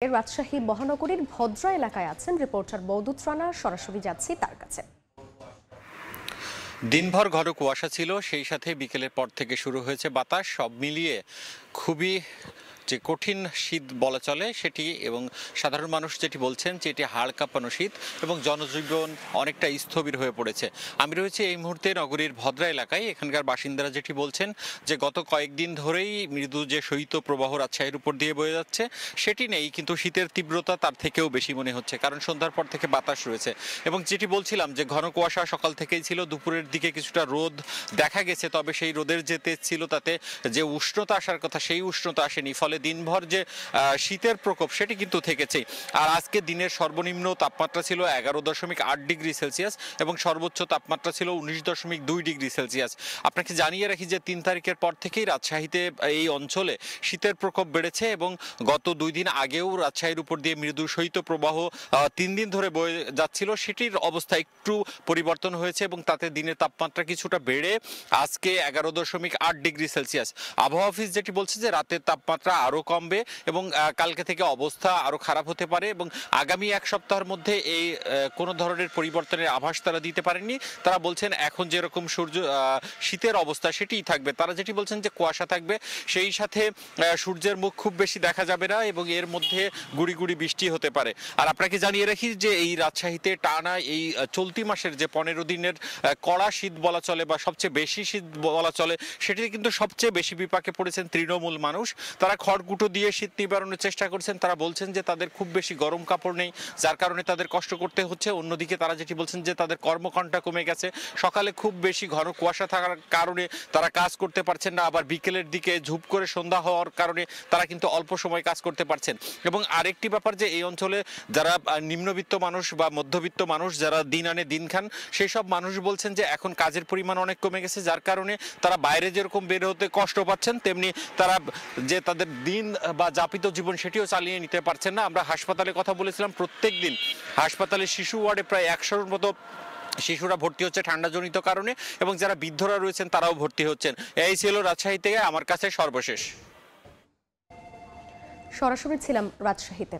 রাজশাহী মহানগরীর ভদ্রা এলাকায় আছেন রিপোর্টার বৌদুত রানা। সরাসরি যাচ্ছি তার কাছে। দিনভর ঘন কুয়াশা ছিল, সেই সাথে বিকেলের পর থেকে শুরু হয়েছে বাতাস। সব মিলিয়ে খুবই যে কঠিন শীত বলা চলে সেটি, এবং সাধারণ মানুষ যেটি বলছেন যে এটি হাড় কাঁপানো শীত এবং জনজীবন অনেকটা স্থবির হয়ে পড়েছে। আমি রয়েছে এই মুহূর্তে নগরীর ভদ্রা এলাকায়। এখানকার বাসিন্দারা যেটি বলছেন যে গত কয়েকদিন ধরেই মৃদু যে শৈত্য প্রবাহ রাজশাহীর উপর দিয়ে বয়ে যাচ্ছে সেটি নেই, কিন্তু শীতের তীব্রতা তার থেকেও বেশি মনে হচ্ছে, কারণ সন্ধ্যার পর থেকে বাতাস রয়েছে। এবং যেটি বলছিলাম যে ঘন কুয়াশা সকাল থেকেই ছিল, দুপুরের দিকে কিছুটা রোদ দেখা গেছে, তবে সেই রোদের যে তেজ ছিল তাতে যে উষ্ণতা আসার কথা সেই উষ্ণতা আসেনি। ফলে দিনভর যে শীতের প্রকোপ সেটি কিন্তু থেকেছে। আর আজকে দিনের সর্বনিম্ন তাপমাত্রা ছিল 11.8 ডিগ্রি সেলসিয়াস এবং সর্বোচ্চ তাপমাত্রা ছিল 19.2 ডিগ্রি সেলসিয়াস। আপনাকে জানিয়ে রাখি যে 3 তারিখের পর থেকেই রাজশাহীতে এই অঞ্চলে শীতের প্রকোপ বেড়েছে এবং গত 2 দিন আগেও রাজশাহীর উপর দিয়ে মৃদু শৈত্য প্রবাহ 3 দিন ধরে বয়ে যাচ্ছিল, সেটির অবস্থা একটু পরিবর্তন হয়েছে এবং তাতে দিনের তাপমাত্রা কিছুটা বেড়ে আজকে 11.8 ডিগ্রি সেলসিয়াস। আবহাওয়া অফিস যেটি বলছে যে রাতের তাপমাত্রা আরও কমবে এবং কালকে থেকে অবস্থা আরও খারাপ হতে পারে এবং আগামী এক সপ্তাহের মধ্যে এই কোনো ধরনের পরিবর্তনের আভাস তারা দিতে পারেননি। তারা বলছেন এখন যেরকম শীতের অবস্থা সেটিই থাকবে। তারা যেটি বলছেন যে কুয়াশা থাকবে, সেই সাথে সূর্যের মুখ খুব বেশি দেখা যাবে না এবং এর মধ্যে গুড়ি গুড়ি বৃষ্টি হতে পারে। আর আপনাকে জানিয়ে রাখি যে এই রাজশাহীতে টানা এই চলতি মাসের যে 15 দিনের কড়া শীত বলা চলে বা সবচেয়ে বেশি শীত বলা চলে, সেটিতে কিন্তু সবচেয়ে বেশি বিপাকে পড়েছেন তৃণমূল মানুষ। তারা খড়কুটো দিয়ে শীত নিবারণের চেষ্টা করছেন। তারা বলছেন যে তাদের খুব বেশি গরম কাপড় নেই, যার কারণে তাদের কষ্ট করতে হচ্ছে। অন্যদিকে তারা যেটি বলছেন যে তাদের কর্মঘণ্টা কমে গেছে, সকালে খুব বেশি ঘন কুয়াশা থাকার কারণে তারা কাজ করতে পারছেন না, আবার বিকেলের দিকে ঝুপ করে সন্ধ্যা হওয়ার কারণে তারা কিন্তু অল্প সময় কাজ করতে পারছেন। এবং আরেকটি ব্যাপার যে এই অঞ্চলে যারা নিম্নবিত্ত মানুষ বা মধ্যবিত্ত মানুষ, যারা দিন আনে দিন খান, সেই সব মানুষ বলছেন যে এখন কাজের পরিমাণ অনেক কমে গেছে, যার কারণে তারা বাইরে যেরকম বের হতে কষ্ট পাচ্ছেন তেমনি তারা যে তাদের দিন বা যাপিত জীবন সেটিও চালিয়ে নিতে পারছেন না। আমরা হাসপাতালে কথা বলেছিলাম, প্রত্যেক দিন হাসপাতালে শিশু ওয়ার্ডে প্রায় 100-র মতো শিশুরা ভর্তি হচ্ছে ঠান্ডাজনিত কারণে এবং যারা বৃদ্ধরা রয়েছেন তারাও ভর্তি হচ্ছেন। এই ছিল রাজশাহী থেকে আমার কাছে সর্বশেষ। সরাসরি ছিলাম রাজশাহীতে।